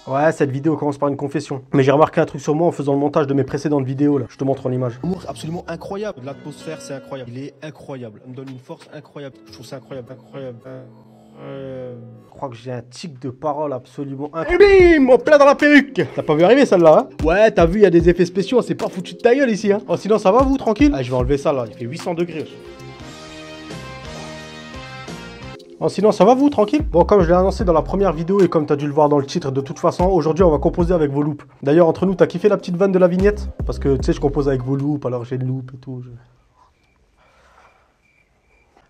Ouais, cette vidéo commence par une confession. Mais j'ai remarqué un truc sur moi en faisant le montage de mes précédentes vidéos là. Je te montre en image. Humour absolument incroyable. L'atmosphère, c'est incroyable. Il est incroyable. Il me donne une force incroyable. Je trouve ça incroyable, incroyable. Je crois que j'ai un tic de parole absolument incroyable. Et bim, hop là dans la perruque. T'as pas vu arriver celle-là, hein? Ouais, t'as vu, il y a des effets spéciaux. C'est pas foutu de ta gueule ici, hein? Oh, sinon ça va vous, tranquille? Ah, je vais enlever ça là. Il fait 800 degrés. Oh, sinon ça va vous, tranquille? Bon, comme je l'ai annoncé dans la première vidéo et comme tu as dû le voir dans le titre, de toute façon, aujourd'hui on va composer avec vos loops. D'ailleurs, entre nous, t'as kiffé la petite vanne de la vignette? Parce que tu sais, je compose avec vos loops, alors j'ai le loop et tout.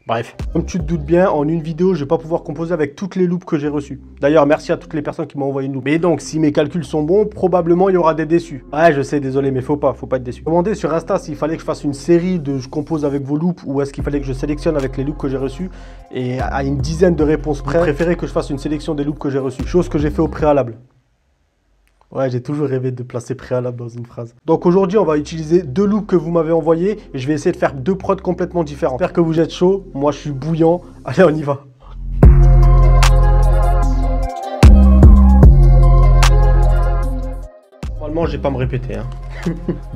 Bref, comme tu te doutes bien, en une vidéo, je vais pas pouvoir composer avec toutes les loops que j'ai reçues. D'ailleurs, merci à toutes les personnes qui m'ont envoyé une loupe. Mais donc, si mes calculs sont bons, probablement il y aura des déçus. Ouais, je sais, désolé, mais faut pas être déçu. Demandez sur Insta s'il fallait que je fasse une série de je compose avec vos loops ou est-ce qu'il fallait que je sélectionne avec les loops que j'ai reçus. Et à une dizaine de réponses près, préférez que je fasse une sélection des loops que j'ai reçus. Chose que j'ai fait au préalable. Ouais, j'ai toujours rêvé de placer préalable dans une phrase. Donc aujourd'hui, on va utiliser deux loops que vous m'avez envoyés et je vais essayer de faire deux prods complètement différents. J'espère que vous êtes chaud. Moi, je suis bouillant. Allez, on y va. Normalement, je vais pas me répéter, hein.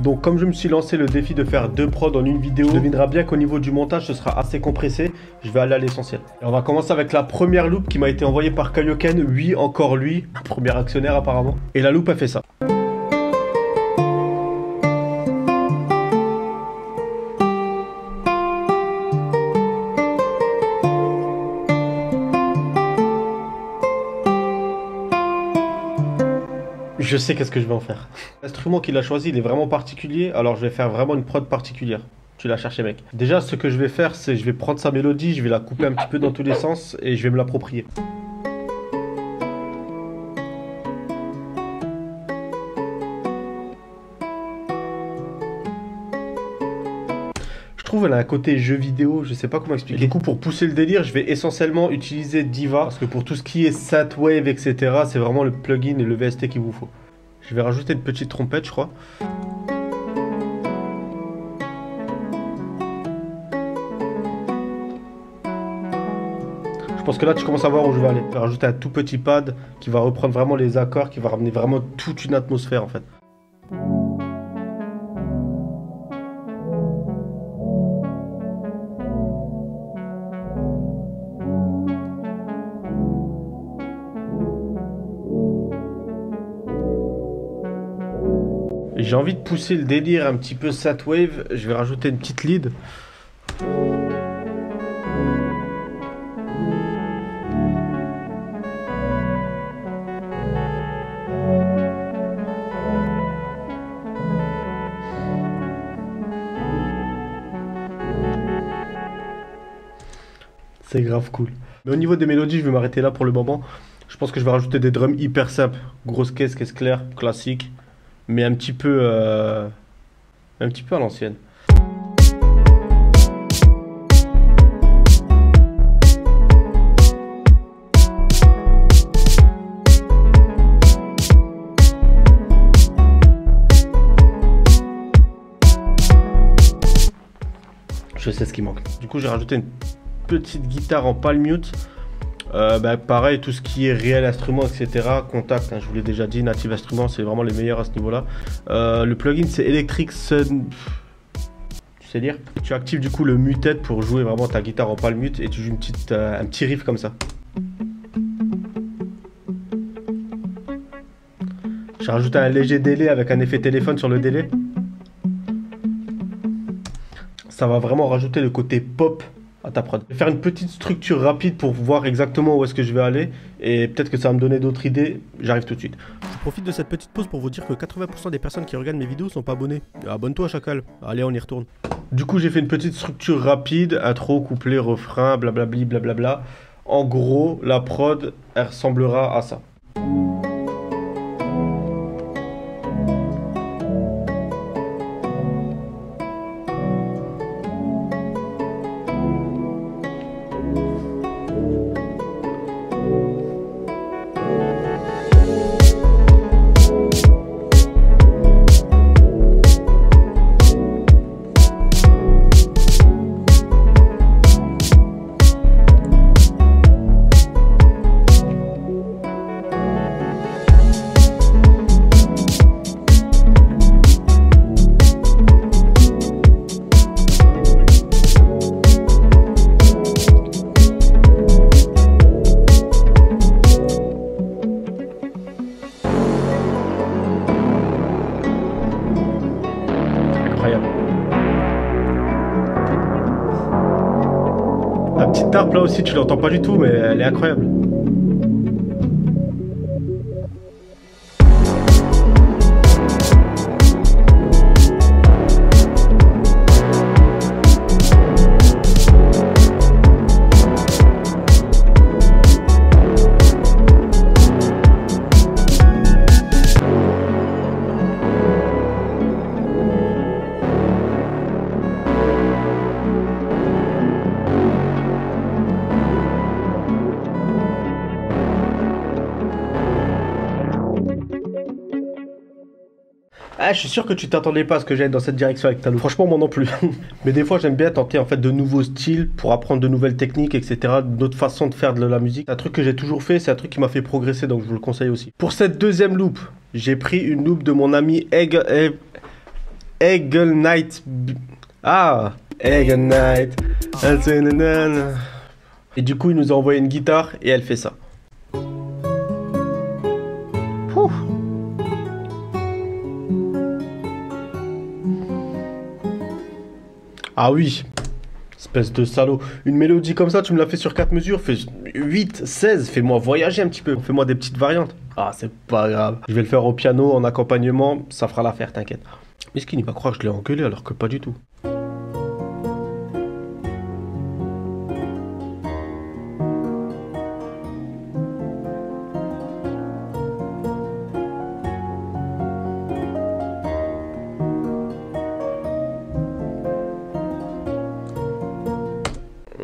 Donc comme je me suis lancé le défi de faire deux prods en une vidéo, tu devineras bien qu'au niveau du montage, ce sera assez compressé. Je vais aller à l'essentiel. Et on va commencer avec la première loop qui m'a été envoyée par Kaioken. Oui, encore lui, premier actionnaire apparemment. Et la loop, elle fait ça. Je sais qu'est-ce que je vais en faire. L'instrument qu'il a choisi, il est vraiment particulier, alors je vais faire vraiment une prod particulière. Tu l'as cherché, mec. Déjà, ce que je vais faire, c'est je vais prendre sa mélodie, je vais la couper un petit peu dans tous les sens et je vais me l'approprier. Je trouve qu'elle a un côté jeu vidéo, je sais pas comment expliquer. Et du coup, pour pousser le délire, je vais essentiellement utiliser Diva. Parce que pour tout ce qui est Synthwave, etc., c'est vraiment le plugin et le VST qu'il vous faut. Je vais rajouter une petite trompette, je crois. Je pense que là, tu commences à voir où je vais aller. Je vais rajouter un tout petit pad qui va reprendre vraiment les accords, qui va ramener vraiment toute une atmosphère, en fait. J'ai envie de pousser le délire un petit peu Synthwave. Je vais rajouter une petite lead. C'est grave cool. Mais au niveau des mélodies, je vais m'arrêter là pour le moment. Je pense que je vais rajouter des drums hyper simples. Grosse caisse claire, classique. Mais un petit peu à l'ancienne. Je sais ce qui manque. Du coup, j'ai rajouté une petite guitare en palm mute. Pareil, tout ce qui est réel instrument, etc. Contact, hein, je vous l'ai déjà dit, Native Instruments, c'est vraiment les meilleurs à ce niveau-là. Le plugin, c'est Electric Sun. Tu sais lire? Tu actives du coup le muted pour jouer vraiment ta guitare en palm mute et tu joues un petit riff comme ça. J'ai rajouté un léger délai avec un effet téléphone sur le délai. Ça va vraiment rajouter le côté pop à ta prod. Je vais faire une petite structure rapide pour voir exactement où est-ce que je vais aller et peut-être que ça va me donner d'autres idées. J'arrive tout de suite. Je profite de cette petite pause pour vous dire que 80% des personnes qui regardent mes vidéos sont pas abonnées. Abonne-toi, chacal. Allez, on y retourne. Du coup, j'ai fait une petite structure rapide, intro, couplet, refrain, blablabli, blablabla. En gros, la prod, elle ressemblera à ça. petite harpe là aussi, tu l'entends pas du tout, mais elle est incroyable. Ah, je suis sûr que tu t'attendais pas à ce que j'aille dans cette direction avec ta loupe. Franchement, moi non plus. Mais des fois, j'aime bien tenter en fait de nouveaux styles pour apprendre de nouvelles techniques, etc. D'autres façons de faire de la musique. C'est un truc que j'ai toujours fait, c'est un truc qui m'a fait progresser, donc je vous le conseille aussi. Pour cette deuxième loupe, j'ai pris une loupe de mon ami Eagle Knight. Ah, Eagle Knight. Et du coup, il nous a envoyé une guitare et elle fait ça. Ouh. Ah oui, espèce de salaud. Une mélodie comme ça, tu me l'as fait sur 4 mesures, fais 8, 16, fais-moi voyager un petit peu. Fais-moi des petites variantes. Ah, c'est pas grave. Je vais le faire au piano, en accompagnement, ça fera l'affaire, t'inquiète. Mais ce qui va croire que je l'ai engueulé alors que pas du tout.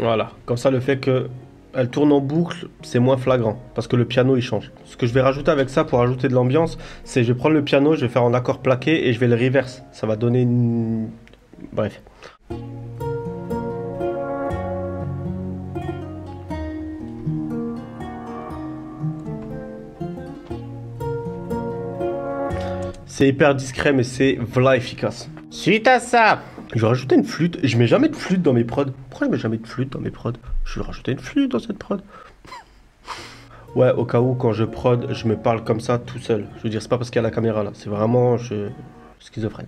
Voilà, comme ça le fait que elle tourne en boucle, c'est moins flagrant parce que le piano il change. Ce que je vais rajouter avec ça pour ajouter de l'ambiance, c'est je vais prendre le piano, je vais faire en accord plaqué et je vais le reverse. Ça va donner une... Bref. C'est hyper discret mais c'est v'là efficace. Suite à ça, je vais rajouter une flûte. Je mets jamais de flûte dans mes prods. Pourquoi je mets jamais de flûte dans mes prods? Je vais rajouter une flûte dans cette prod. Ouais, au cas où quand je prod, je me parle comme ça tout seul. Je veux dire, c'est pas parce qu'il y a la caméra là. C'est vraiment schizophrène.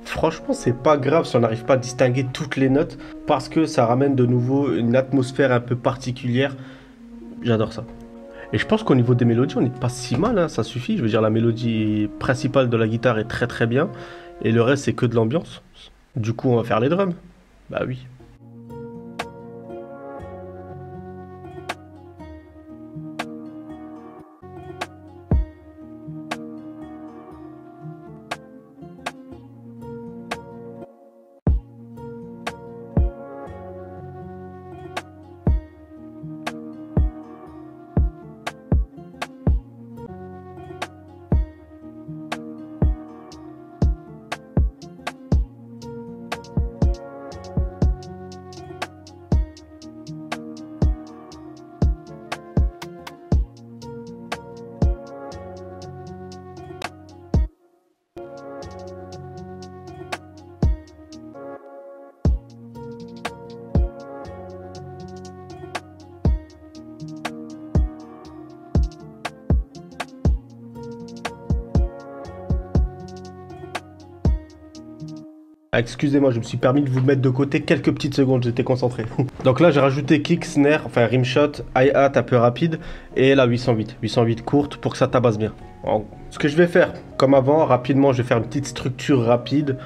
Franchement, c'est pas grave si on n'arrive pas à distinguer toutes les notes parce que ça ramène de nouveau une atmosphère un peu particulière. J'adore ça. Et je pense qu'au niveau des mélodies, on n'est pas si mal, hein, ça suffit. Je veux dire, la mélodie principale de la guitare est très très bien et le reste, c'est que de l'ambiance. Du coup, on va faire les drums. Bah oui. Excusez-moi, je me suis permis de vous mettre de côté quelques petites secondes, j'étais concentré. Donc là, j'ai rajouté kick, snare, enfin rimshot, hi-hat un peu rapide et la 808. 808 courte pour que ça tabasse bien. Alors, ce que je vais faire, comme avant, rapidement, je vais faire une petite structure rapide.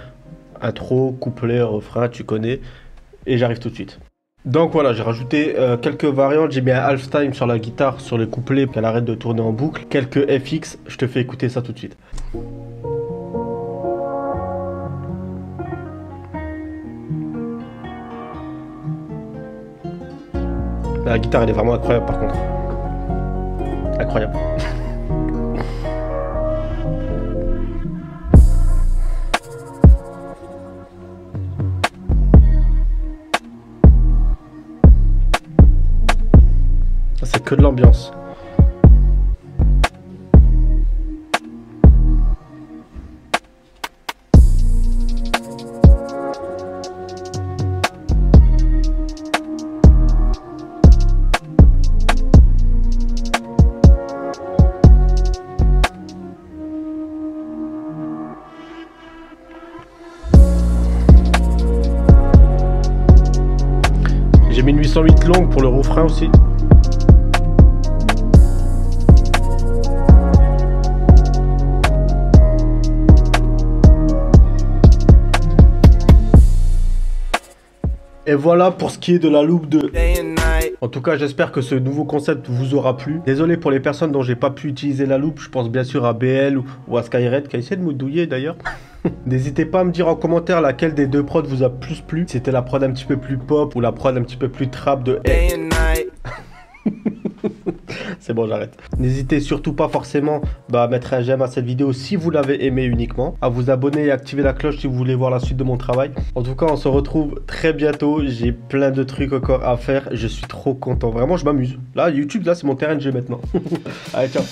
Intro, couplet, refrain, tu connais. Et j'arrive tout de suite. Donc voilà, j'ai rajouté quelques variantes. J'ai mis un half time sur la guitare, sur les couplets, qu'elle arrête de tourner en boucle. Quelques FX, je te fais écouter ça tout de suite. La guitare, elle est vraiment incroyable par contre. Incroyable. C'est que de l'ambiance. frein aussi. Et voilà pour ce qui est de la loupe 2. En tout cas, j'espère que ce nouveau concept vous aura plu. Désolé pour les personnes dont j'ai pas pu utiliser la loupe. Je pense bien sûr à BL ou à Skyred qui a essayé de me douiller d'ailleurs. N'hésitez pas à me dire en commentaire laquelle des deux prods vous a plus plu. C'était la prod un petit peu plus pop ou la prod un petit peu plus trap de... C'est bon, j'arrête. N'hésitez surtout pas forcément à mettre un j'aime à cette vidéo si vous l'avez aimé uniquement, à vous abonner et activer la cloche si vous voulez voir la suite de mon travail. En tout cas, on se retrouve très bientôt. J'ai plein de trucs encore à faire. Je suis trop content. Vraiment, je m'amuse. Là, YouTube, là, c'est mon terrain de jeu maintenant. Allez, ciao.